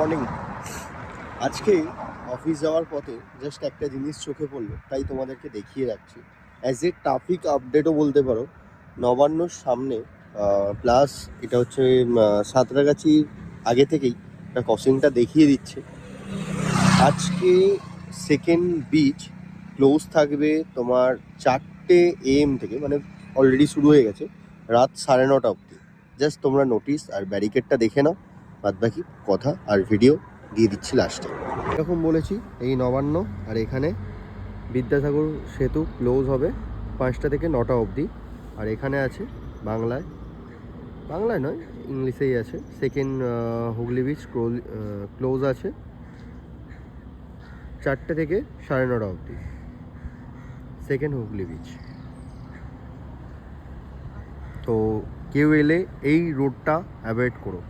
Morning. আজকে office যাওয়ার পথে জাস্ট একটা জিনিস চোখে পড়লো, তাই তোমাদেরকে দেখিয়ে রাখছি। অ্যাজ এ ট্রাফিক আপডেটও বলতে পারো, নবান্নর সামনে প্লাস এটা হচ্ছে সাঁতরাগাছির আগে থেকেই একটা ক্রসিংটা দেখিয়ে দিচ্ছে। আজকে সেকেন্ড বিচ ক্লোজ থাকবে তোমার 4টে AM থেকে, মানে অলরেডি শুরু হয়ে গেছে, রাত 9:30 অবধি। জাস্ট তোমরা নোটিস আর ব্যারিকেডটা দেখে নাও, বাদ বাকি কথা আর ভিডিও দিয়ে দিচ্ছি লাস্টে। এরকম বলেছি, এই নবান্ন আর এখানে বিদ্যাসাগর সেতু ক্লোজ হবে 5টা থেকে 9টা অবধি। আর এখানে আছে বাংলায় নয়, ইংলিশেই আছে, সেকেন্ড হুগলি বিচ ক্লোজ আছে 4টে থেকে 9:30 অবধি, সেকেন্ড হুগলি বিচ। তো কেউ এলে এই রোডটা অ্যাভয়েড করো।